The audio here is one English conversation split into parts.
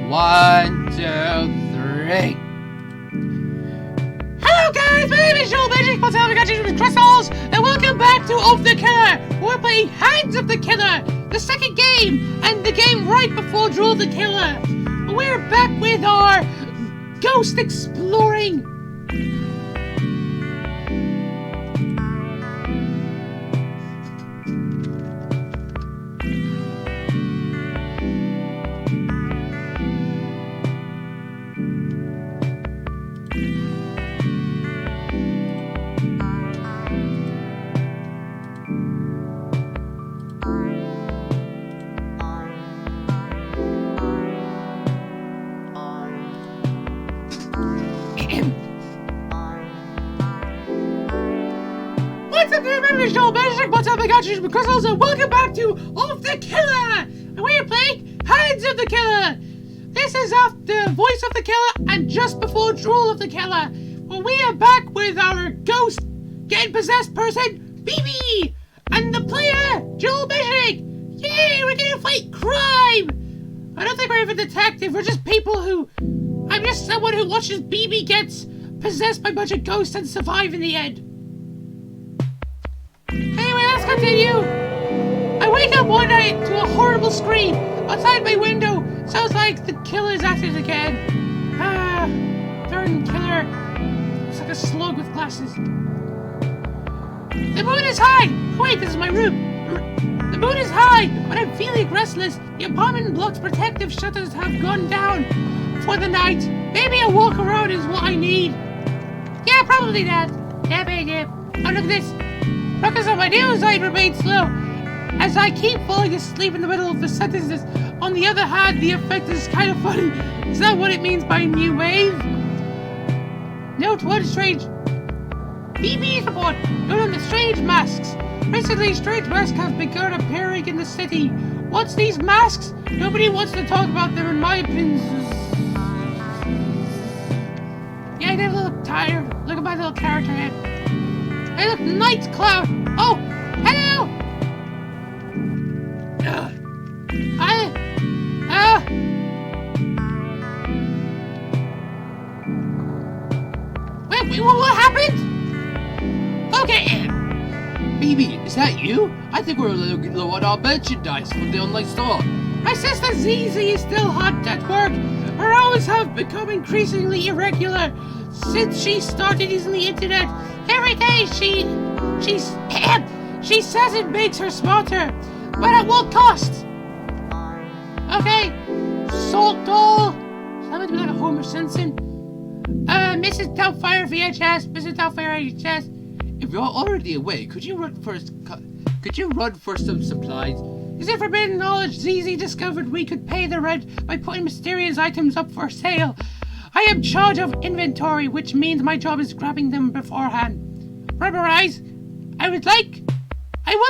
1, 2, 3. Hello guys, my name is Joel Magic, what's up, we got you with crystals, and welcome back to Of the Killer. We're playing Hands of the Killer, the second game, and the game right before Drool the Killer. We're back with our ghost exploring. What's up, everybody? Joel Magic. What's up, I got you with crystals, and welcome back to Of the Killer. And we are playing Hands of the Killer. This is after Voice of the Killer and just before Drool of the Killer. Well, we are back with our ghost getting possessed person, BB, and the player, Joel Magic. Yay, we're gonna fight crime. I don't think we're even a detective. We're just people who. I'm just someone who watches BB gets possessed by a bunch of ghosts and survive in the end. Anyway, let's continue. I wake up one night to a horrible scream outside my window. Sounds like the killer's at it again. Darn killer. Looks like a slug with glasses. The moon is high. Wait, this is my room. The moon is high, but I'm feeling restless. The apartment block's protective shutters have gone down for the night. Maybe a walk around is what I need. Yeah, probably that. Yeah. Oh, look at this. Focus on my news side remains slow as I keep falling asleep in the middle of the sentences. On the other hand, the effect is kind of funny. Is that what it means by new wave? Note one strange BB's report. Note on the strange masks. Recently, strange masks have begun appearing in the city. What's these masks? Nobody wants to talk about them in my opinion. Yeah, I get a little tired. Look at my little character head. Hey, look, Night Cloud. Oh, hello. Wait, what happened? Okay. BB, is that you? I think we're a little low on our merchandise from the online store. My sister Zizi is still hot at work. Her hours have become increasingly irregular since she started using the internet. Every day she says it makes her smarter, but at what cost? Okay, Salt Doll. That would be like a Homer Simpson. Mrs. Doubtfire VHS. Mrs. Doubtfire VHS. If you're already awake, could you run for some supplies? Is it forbidden knowledge ZZ discovered we could pay the rent by putting mysterious items up for sale? I am charge of inventory, which means my job is grabbing them beforehand. Rubberize. I want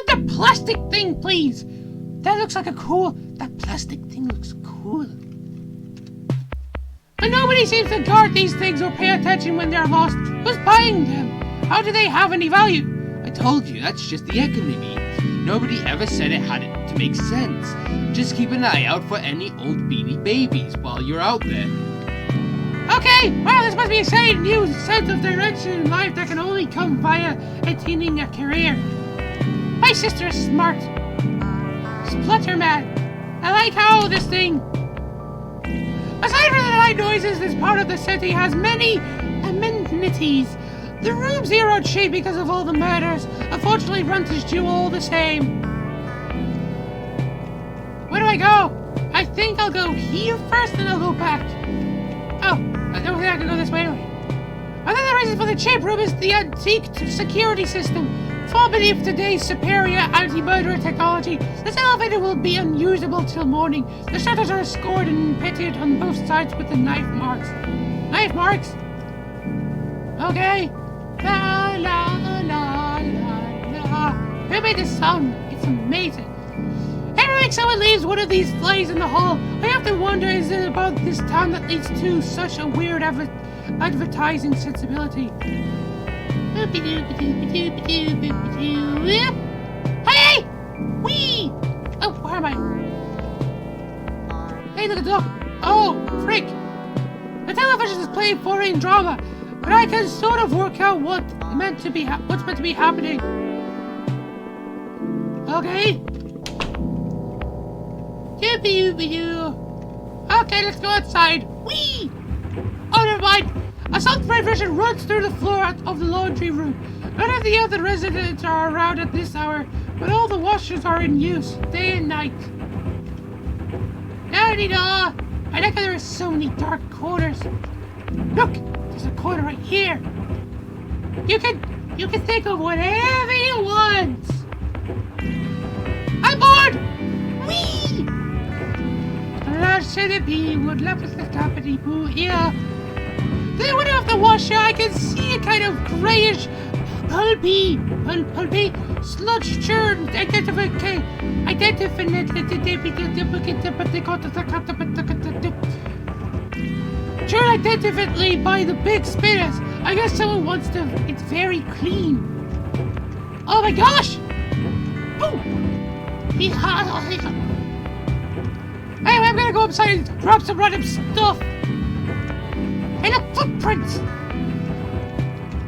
the plastic thing, please. That plastic thing looks cool. But nobody seems to guard these things or pay attention when they're lost. Who's buying them? How do they have any value? I told you, that's just the economy. Nobody ever said it had to make sense. Just keep an eye out for any old Beanie Babies while you're out there. Okay, wow, this must be a exciting new sense of direction in life that can only come via attaining a career. My sister is smart. Splutterman. I like how this thing. Aside from the night noises, this part of the city has many amenities. The rooms here are cheap because of all the murders. Unfortunately, rent is due all the same. Where do I go? I think I'll go here first, and I'll go back. Oh, I don't think I can go this way anyway. I think the reason for the cheap room is the antique security system. Far beneath today's superior anti-murder technology, this elevator will be unusable till morning. The shutters are scored and pitted on both sides with the knife marks. Knife marks? Okay. La la la la la. Who made this song? It's amazing. Every week someone leaves one of these flags in the hall. I have to wonder, is it about this town that leads to such a weird advertising sensibility? Hey! Wee! Oh, where am I? Hey, look at the dog. Oh, frick! The television is playing foreign drama, but I can sort of work out what's meant to be happening. Okay. Okay, let's go outside. Whee! Oh, never mind. A soft vibration runs through the floor of the laundry room. None of the other residents are around at this hour, but all the washers are in use, day and night. La-di-da! I like how there are so many dark corners. Look, there's a corner right here. You can think of whatever you want. I'm bored! Whee! La City would love the company boo here. To the window of the washer, I can see a kind of grayish, pulpy, sludge churn identifiably by the big spinners. I guess someone wants to. It's very clean. Oh my gosh! Oh! Anyway, I'm gonna go upside and drop some random stuff. And a footprint!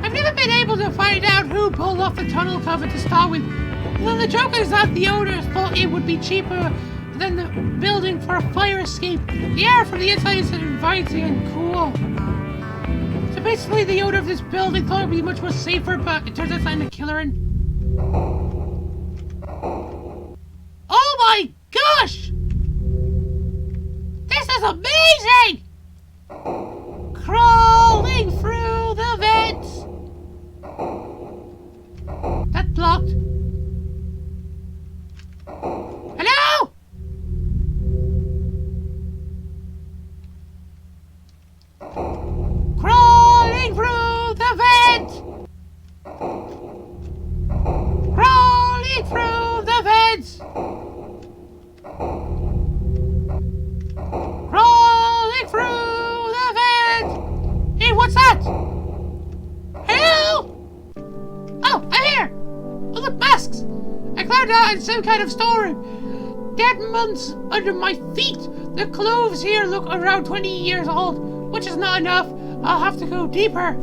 I've never been able to find out who pulled off the tunnel cover to start with. Well, the joke is that the owners thought it would be cheaper than the building for a fire escape. The air from the inside is inviting and cool. So basically, the owner of this building thought it would be much more safer, but it turns out it's not a killer. Oh my gosh! This is amazing! Crawling through the vents. That's blocked. Hello? Crawling through the vents. Crawling through the vents. Crawling through the vents. Hey, what's that? Hello? Oh, I'm here. Oh, look, masks. I climbed out in some kind of storeroom. Dead months under my feet. The clothes here look around 20 years old, which is not enough. I'll have to go deeper.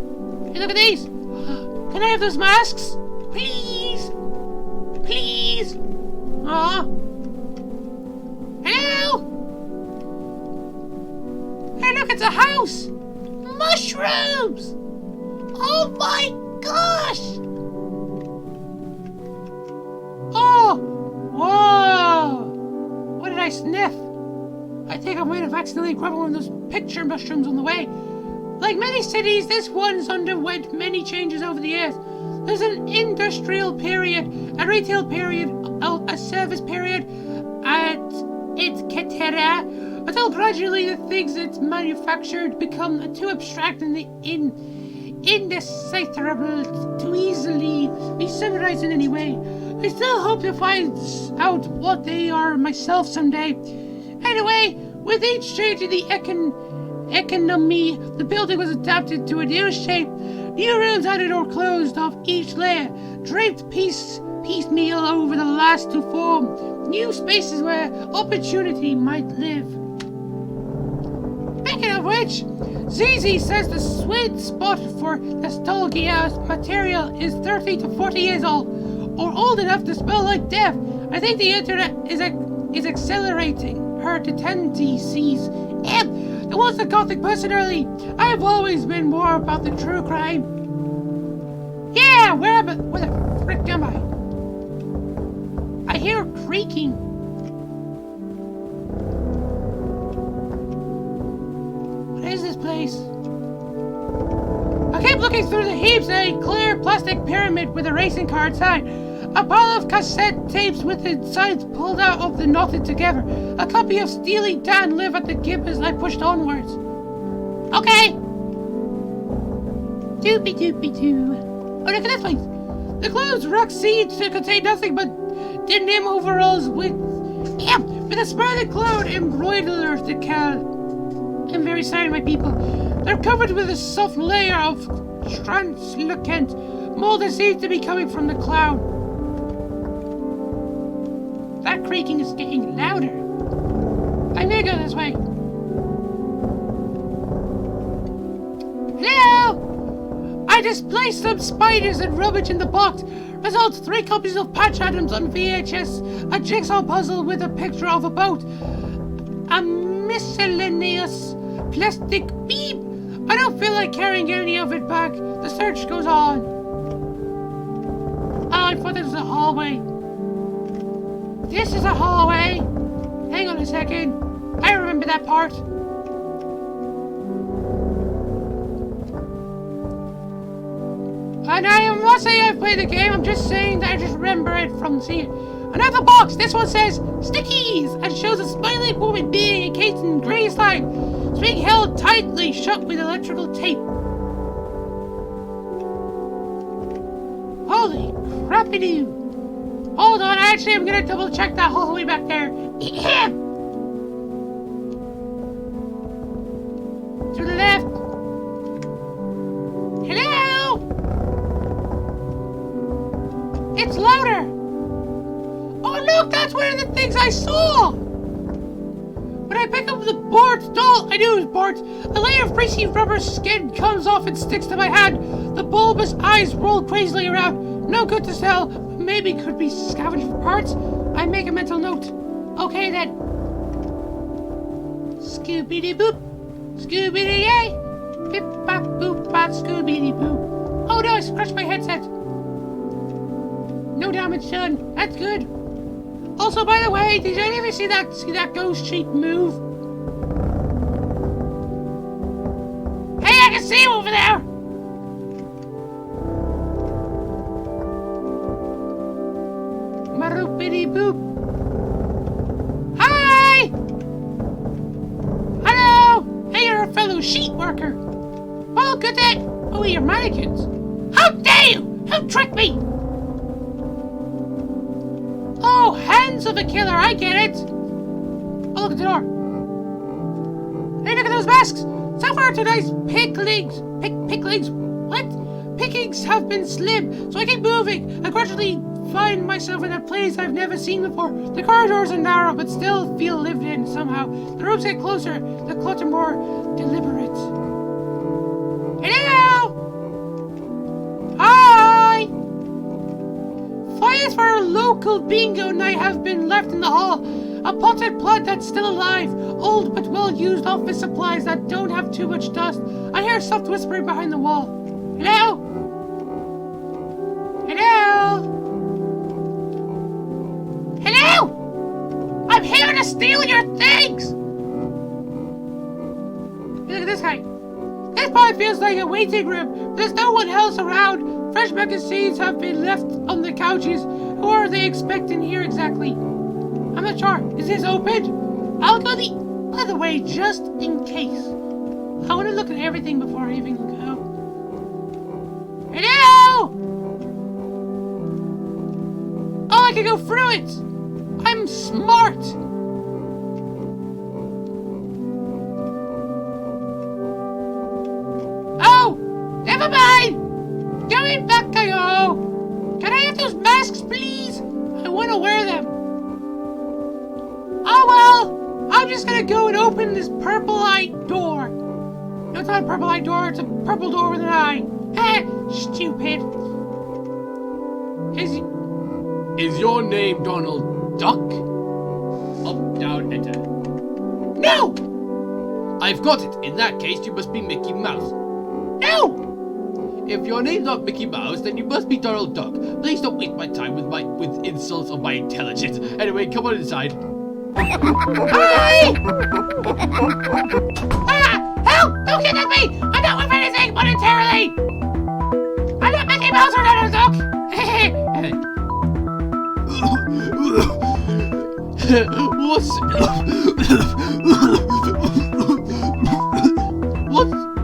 Hey, look at these. Can I have those masks? Please. Please. Aw. Hello? Hey, look, it's a house. Mushrooms. Oh my gosh. Oh. Whoa. What did I sniff? I think I might have accidentally grabbed one of those picture mushrooms on the way. Like many cities, this one's underwent many changes over the years. There's an industrial period, a retail period, a service period, etc. Until gradually the things it's manufactured become too abstract and indecipherable to easily be summarized in any way. I still hope to find out what they are myself someday. Anyway, with each change in the economy, the building was adapted to a new shape. New rooms added or closed off each layer, draped piecemeal over the last to form new spaces where opportunity might live. Speaking of which, ZZ says the sweet spot for nostalgia material is 30 to 40 years old, or old enough to smell like death. I think the internet is accelerating her tendencies. The one's a gothic personality. I have always been more about the true crime. Yeah, where the frick am I? I hear creaking. What is this place? I keep looking through the heaps at a clear plastic pyramid with a racing car inside. A pile of cassette tapes with the sides pulled out of the knotted together. A copy of Steely Dan Live at the Gib as I pushed onwards. Okay. Doopy-doopy-doo. Oh, look at this place. The closed rack seemed to contain nothing but denim overalls with a spreading cloud embroidered decal. I'm very sorry, my people. They're covered with a soft layer of translucent mold that seems to be coming from the cloud. That creaking is getting louder. I'm gonna go this way. I displaced some spiders and rubbish in the box. Results 3 copies of Patch Adams on VHS, a jigsaw puzzle with a picture of a boat, a miscellaneous plastic beep. I don't feel like carrying any of it back. The search goes on. Oh, I thought this was a hallway. This is a hallway. Hang on a second. I remember that part. And I'm not saying I've played the game, I'm just saying that I just remember it from seeing it. Another box! This one says Stickies and shows a smiley woman being encased in grey slime. It's being held tightly shut with electrical tape. Holy crappy-doo. Hold on, actually I'm gonna double check that hallway back there. To the left. Hello? It's louder. Oh look, that's one of the things I saw. When I pick up the Bart doll, I knew it was Bart. A layer of greasy rubber skin comes off and sticks to my hand. The bulbous eyes roll crazily around. No good to sell. Maybe could be scavenged for parts. I make a mental note. Okay then. Scooby-Doo-boop. Scooby-Doo-yay. Bip-bop-boop-bop, Scooby-Doo-boo. Oh no, I scratched my headset. No damage done. That's good. Also, by the way, did any of you see that ghost sheep move? Hey, I can see him over there! Maroopity boop. Hi! Hello! Hey, you're a fellow sheep worker. Well, good day. Oh, you're mannequins. How dare you! Who tricked me? Oh, hands of a killer, I get it! Oh, look at the door. Hey, look at those masks! So far tonight's pickings, what? Pickings have been slim, so I keep moving. I gradually find myself in a place I've never seen before. The corridors are narrow, but still feel lived in somehow. The rooms get closer, the clutter more deliberate. Hello! Hi! Flyers for our local bingo night have been left in the hall. A potted plant that's still alive. Old but well-used office supplies that don't have too much dust. I hear soft whispering behind the wall. Hello? Hello? Hello? I'm here to steal your things! Look at this guy. This probably feels like a waiting room. There's no one else around. Fresh magazines have been left on the couches. Who are they expecting here exactly? I'm not sure. Is this open? I'll go the other way just in case. I want to look at everything before I even go. Hello? Oh, I can go through it. I'm smart. Oh, never mind. Going back I go. Can I have those masks, please? I want to wear them. Oh well, I'm just gonna go and open this purple-eyed door. No, it's not a purple-eyed door, it's a purple door with an eye. Stupid. Is your name Donald Duck? Up, down, enter. No! I've got it. In that case, you must be Mickey Mouse. No! If your name's not Mickey Mouse, then you must be Donald Duck. Please don't waste my time with insults on my intelligence. Anyway, come on inside. Hi! Help! Don't get at me! I'm not with anything monetarily! I'm not Mickey Mouse or Donald Duck!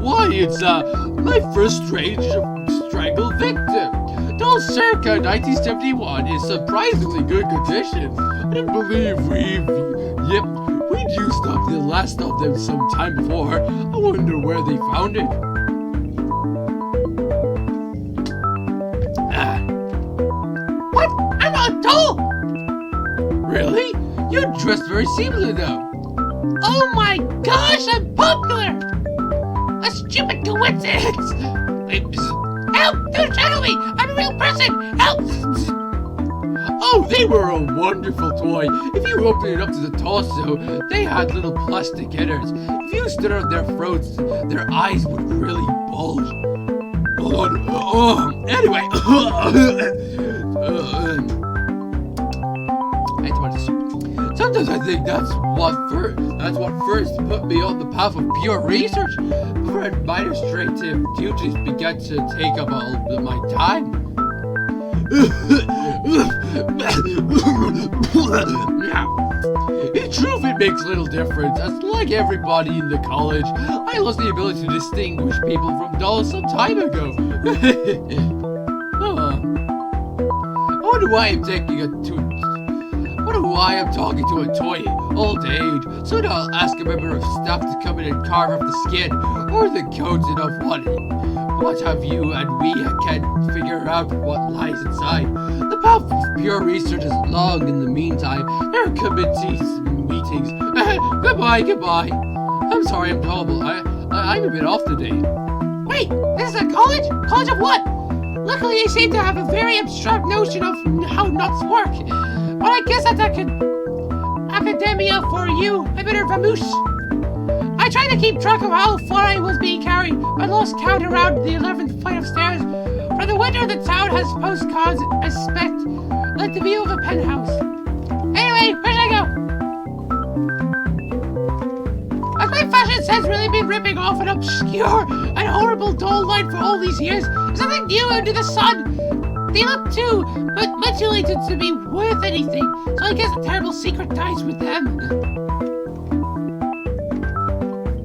Why, it's, my first strange strangle victim. Doll circa 1971 is surprisingly good condition. I don't believe we'd used up the last of them some time before. I wonder where they found it. What? I'm not a doll! Really? You're dressed very similar though. Oh my gosh, I'm popular! A stupid coincidence! Help! Don't strangle me! I'm a real person! Help! Oh, they were a wonderful toy. If you opened it up to the torso, they had little plastic headers. If you stood on their throats, their eyes would really bulge. Anyway. Sometimes I think that's what first put me on the path of pure research. Before administrative duties began to take up all of my time. In truth, it makes little difference, as like everybody in the college, I lost the ability to distinguish people from dolls some time ago. I wonder why I'm talking to a toy old age. Soon I'll ask a member of staff to come in and carve up the skin or the coating of what have you, and we can figure out what lies inside. The path of pure research is long. In the meantime, there are committees meetings. Goodbye. I'm sorry, I'm terrible. I'm a bit off today. Wait, this is a college? College of what? Luckily, they seem to have a very abstract notion of how nuts work. But I guess that's academia for you. I better vamoose. I tried to keep track of how far I was being carried, but lost count around the 11th flight of stairs. For the winter, the town has postcards aspect like the view of a penthouse. Anyway, where should I go? Has my fashion sense really been ripping off an obscure and horrible doll line for all these years? Is something new under the sun? They look too mutilated to be worth anything, so I guess a terrible secret dies with them.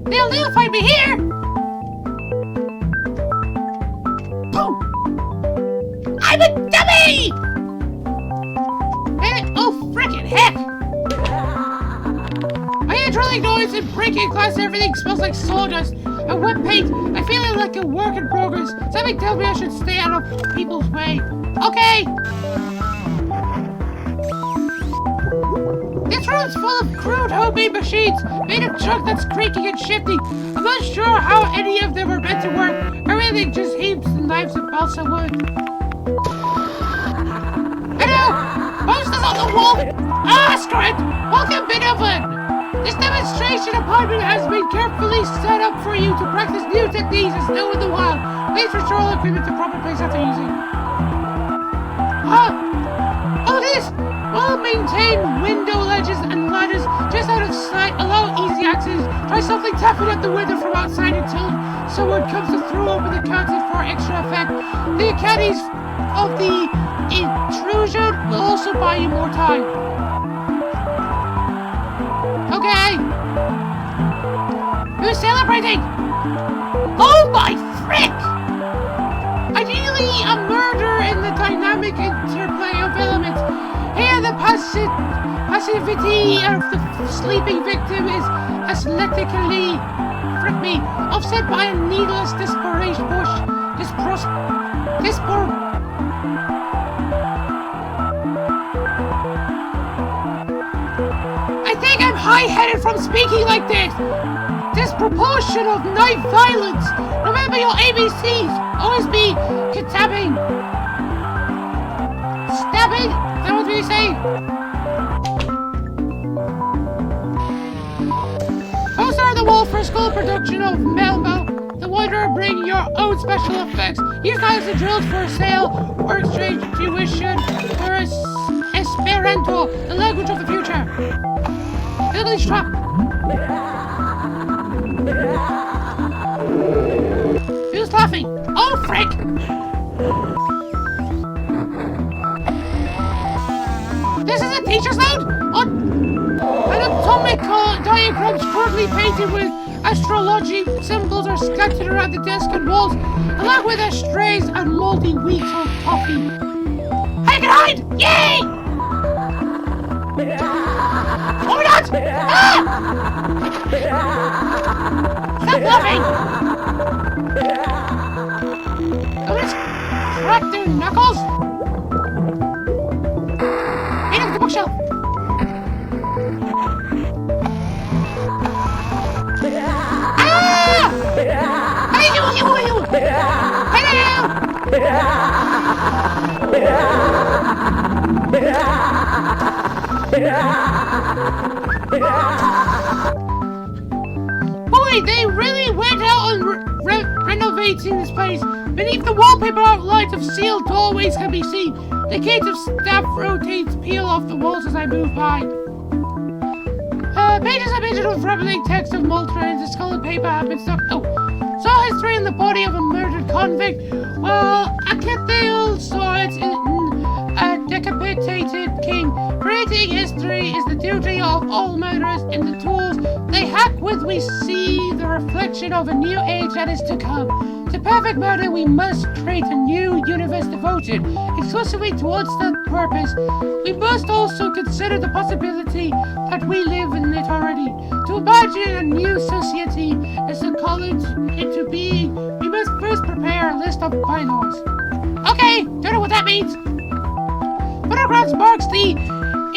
They'll never find me here! Boom! I'm a dummy! Oh, frickin' heck! I hear drilling noise and breaking glass, everything smells like sawdust and wet paint. I feel like a work in progress. Something tells me I should stay out of people's way. Okay! This room's full of crude homemade machines made of junk that's creaking and shifting. I'm not sure how any of them are meant to work. Everything just heaps and knives of balsa wood. Hello! Posters on the wall! Screw it! Welcome, Beethoven! This demonstration apartment has been carefully set up for you to practice new techniques as though in the wild. Please restore all equipment to proper place after using. This well-maintained window ledges and ladders just out of sight allow easy access. Try softly tapping at the window from outside until someone comes to throw open the curtain for extra effect. The caddies of the intrusion will also buy you more time. Okay. Who's celebrating? Oh my frick! Ideally, a murder in the dynamic interplay of elements. Here, the passivity of the sleeping victim is aesthetically offset by a needless desperation push. I think I'm high-headed from speaking like this. Disproportion of knife violence. Remember your ABCs. Always be kidnapping. Stabbing? Is that what we say? Poster on the wall for a school production of Melmo. The Wanderer bring your own special effects. Use knives and drills for sale. Or exchange tuition for Esperanto, the language of the future. Ugly strap. Who's laughing? Oh, frick! This is a teacher's note? Anatomical diagrams currently painted with astrology symbols are scattered around the desk and walls, along with ashtrays and moldy wheat or coffee. I can hide! Yay! Oh, not! Ah! Stop laughing! Let's crack their knuckles! Get off the bookshelf! Ah! Hey, you! Hello! Boy, they really went out on renovating this place. Beneath the wallpaper outlines of sealed doorways can be seen. The gates of staff rotates peel off the walls as I move by. Pages and pages of rambling text of Malta and discolored paper have been stuck. Oh, saw history in the body of a murdered convict. Well, Akethel saw it in a decapitated king. Creating history is the duty of all murderers. In the tools they hack with, we see the reflection of a new age that is to come. To perfect murder, we must create a new universe devoted exclusively towards that purpose. We must also consider the possibility that we live in it already. To imagine a new society as to call it into being, we must first prepare a list of bylaws. Okay, don't know what that means. Photographs marks the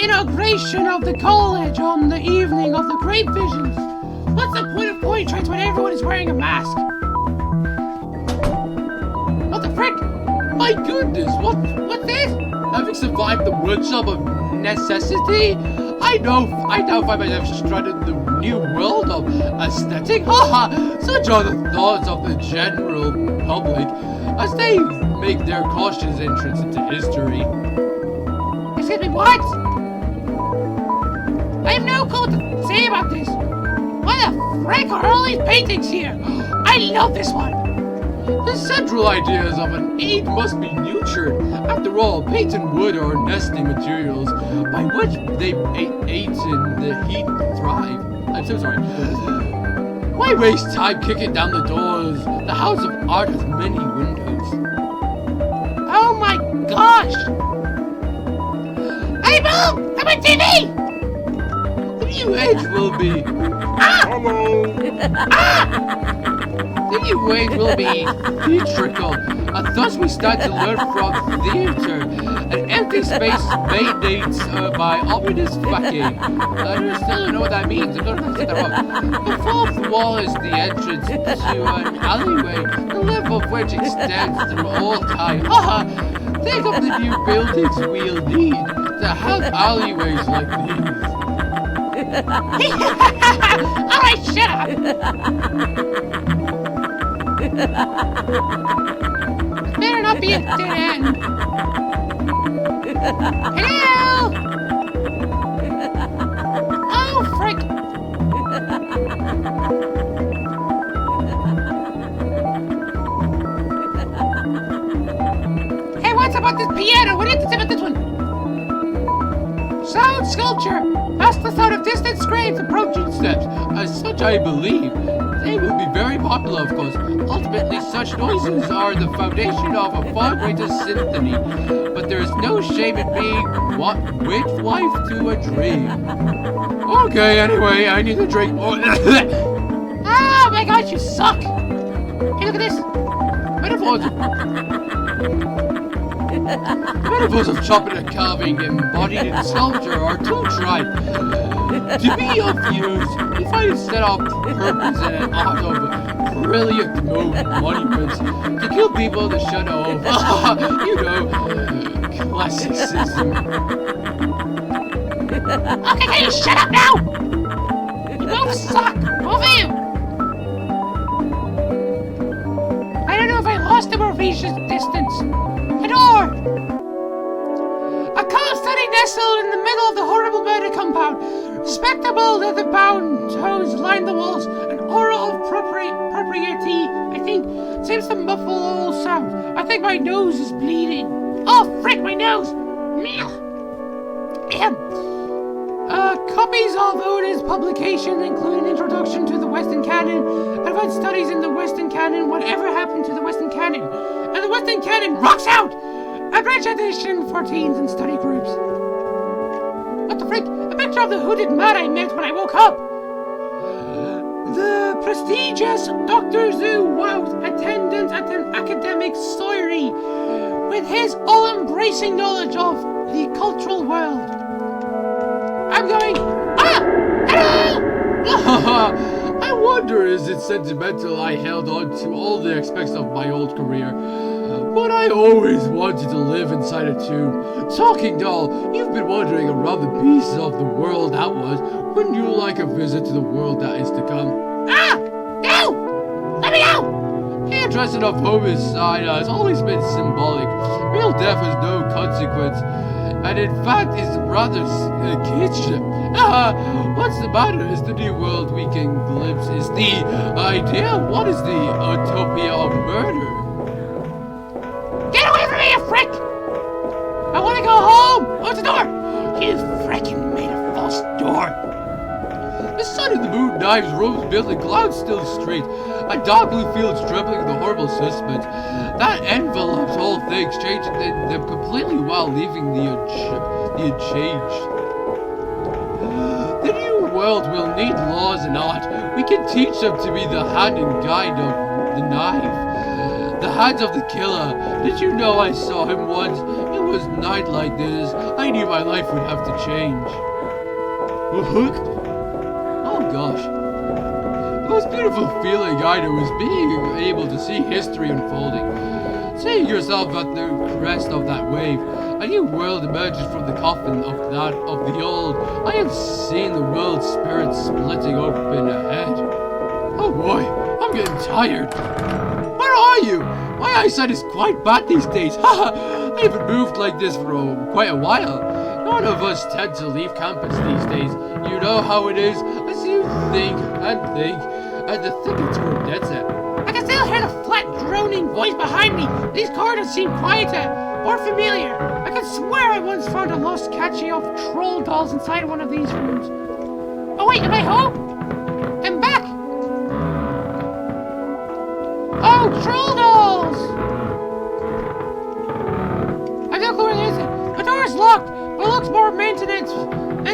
inauguration of the college on the evening of the Great Visions. What's the point of portraits when everyone is wearing a mask? What the frick? My goodness, What's this? having survived the workshop of necessity, I now find myself stranded in the new world of aesthetic. Haha! Such are the thoughts of the general public as they make their cautious entrance into history. Excuse me, what? I have no clue what to say about this. What the frick are all these paintings here? I love this one. The central ideas of an aid must be nurtured. After all, paint and wood are nesting materials by which they aid in the heat thrive. I'm so sorry. Why waste time kicking down the doors? The House of Art has many windows. Oh my gosh! Hey, Boom! I'm on TV! The new age will be... Hello! The new age will be theatrical, and thus we start to learn from theater. An empty space mandates by ominous vacuum. I still don't know what that means. I'm going to say that wrong. The fourth wall is the entrance to an alleyway, the level of which extends through all time. Haha! Think of the new buildings we'll need to have alleyways like these. Alright, shut up! Better not be a dead end. Hello? Oh, frick! Hey, what's about this piano? What is it about this one? Sound sculpture! That's the sound of distant screams approaching Steps. As such, I believe, they will be very popular, of course. Ultimately, such noises are the foundation of a far greater symphony. But there is no shame in being midwife to a dream. Okay, anyway, I need a drink more. Oh my gosh, you suck! Hey, look at this! Metaphors of chopping and carving embodied in sculpture are too trite to be of use. If I instead of purpose in an art of brilliant monuments to kill people in the shadow of, classicism. Okay, can you shut up now? You both suck! Both of you! I don't know if I lost him or reached his distance. A door! A calm study nestled in the middle of the horrible murder compound. Respectable leather bound toes line the walls. An aura of propriety, I think, seems to muffle all sound. I think my nose is bleeding. Oh, frick, my nose! Copies of Oda's publications, including Introduction to the Western Canon, Advanced Studies in the Western Canon, Whatever Happened to the Western Canon, and the Western Canon rocks out! A branch edition for teens and study groups. What the frick? A picture of the hooded man I met when I woke up! The prestigious Dr. Zhu Wout, attendant at an academic soiree, with his all-embracing knowledge of the cultural world. I'm going, hello! I wonder, is it sentimental I held on to all the aspects of my old career? But I always wanted to live inside a tomb. Talking doll, you've been wandering around the pieces of the world that was. Wouldn't you like a visit to the world that is to come? Ah! No! Let me go! The interest of homicide has always been symbolic. Real death has no consequence. And in fact, is rather kitschy. What's the matter? Is the new world we can glimpse? Is the idea? What is the utopia of murder? Get away from me, you frick! I want to go home! What's the door? You frickin' made a false door. The sun and the moon, knives, ropes, building, clouds still straight. A dark blue field trembling the horrible suspense. That envelops all things, changing them completely while leaving the unchanged. The new world will need laws and art. We can teach them to be the hand and guide of the knife. The hands of the killer. Did you know I saw him once? It was night like this. I knew my life would have to change. Hooked? Oh gosh. The most beautiful feeling I know is being able to see history unfolding. Seeing yourself at the crest of that wave. A new world emerges from the coffin of that of the old. I have seen the world's spirit splitting open ahead. Oh boy, I'm getting tired. Where are you? My eyesight is quite bad these days. I haven't moved like this for quite a while. None of us tend to leave campus these days. You know how it is. As you think, and the thickets were dead set. I can still hear the flat, droning voice behind me. These corridors seem quieter, more familiar. I can swear I once found a lost catchy of troll dolls inside one of these rooms. Oh wait, am I home? I'm back! Oh, troll dolls! I don't know where it is. The door is locked, but it looks more maintenance-y.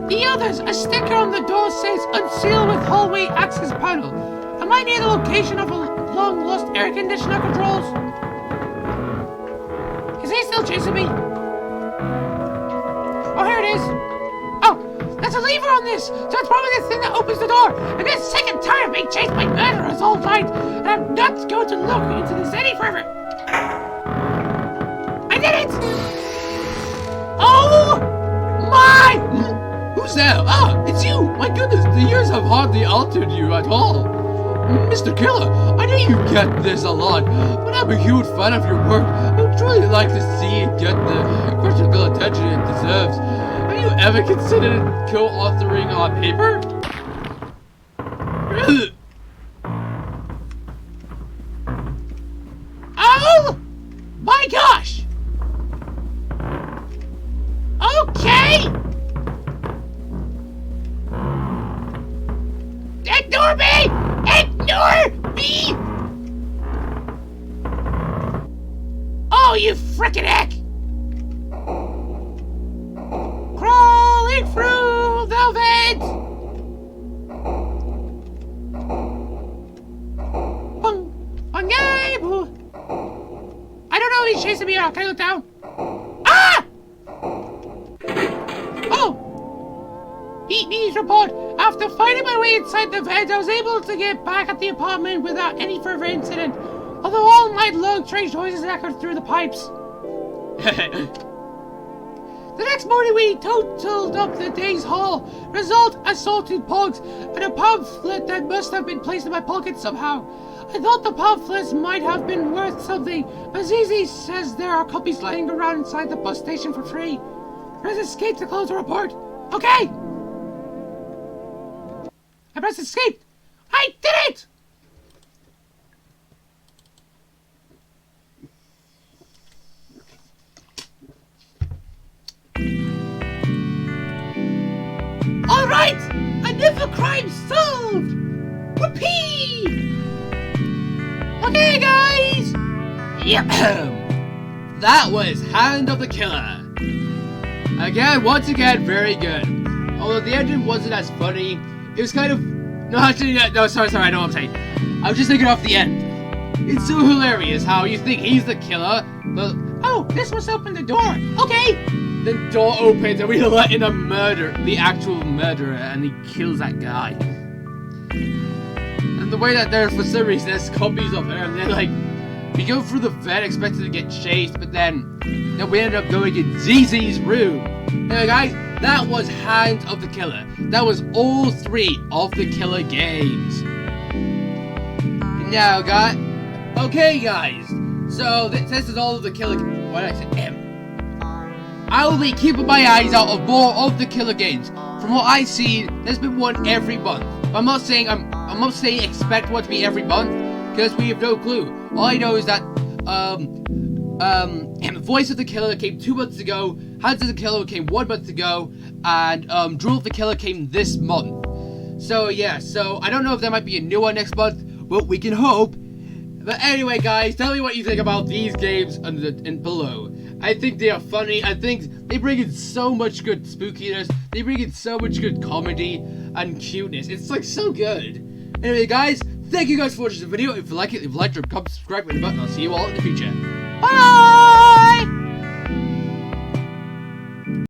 The others, a sticker on the door says unseal with hallway access panel. Am I near the location of a long-lost air conditioner controls? Is he still chasing me? Oh, here it is. Oh, there's a lever on this, so it's probably the thing that opens the door. I'm getting sick and tired of being chased by murderers all night, and I'm not going to look into this any further. I did it! Oh my! Who's there? Ah, it's you! My goodness, the years have hardly altered you at all. Mr. Killer, I know you get this a lot, but I'm a huge fan of your work. I would truly like to see it get the critical attention it deserves. Have you ever considered co-authoring on paper? Oh my gosh! Okay! Ignore me! Ignore me! Oh, you frickin' heck! Crawling through the vents! I don't know if he's chasing me out. Can I look down? Ah! Oh! Eat News report. After finding my way inside the vent, I was able to get back at the apartment without any further incident. Although all night long, strange noises echoed through the pipes. The next morning, we totaled up the day's haul. Result: assorted pogs and a pamphlet that must have been placed in my pocket somehow. I thought the pamphlets might have been worth something, but Zizi says there are copies lying around inside the bus station for free. Press escape to close the report. Okay! I pressed escape. I did it! Alright! Another crime solved! Whoopee! Okay, guys! Yep. That was Hand of the Killer. Again, once again, very good. Although the ending wasn't as funny, it was kind of... No, actually, no, sorry, I know what I'm saying. I was just thinking off the end. It's so hilarious how you think he's the killer, but... Oh, this must open the door. Okay! The door opens and we let in the actual murderer, and he kills that guy. And the way that there, for some reason, there's copies of her, and they're like, We go through the vet expected to get chased, but then we ended up going in ZZ's room. Anyway, guys, that was Hand of the Killer. That was all 3 of the Killer games. Now, guys, okay, guys. So this is all of the Killer. What did I say? I will be keeping my eyes out of more of the Killer games. From what I see, there's been one every month. But I'm not saying expect one to be every month, because we have no clue. All I know is that Voice of the Killer came 2 months ago, Hands of the Killer came 1 month ago, and Drool of the Killer came this month. So yeah, so I don't know if there might be a new one next month, but we can hope. But anyway, guys, tell me what you think about these games and below. I think they are funny. I think they bring in so much good spookiness. They bring in so much good comedy and cuteness. It's like so good. Anyway, guys, thank you guys for watching the video. If you like it, leave a like, drop a comment, subscribe, hit the button. I'll see you all in the future. Bye!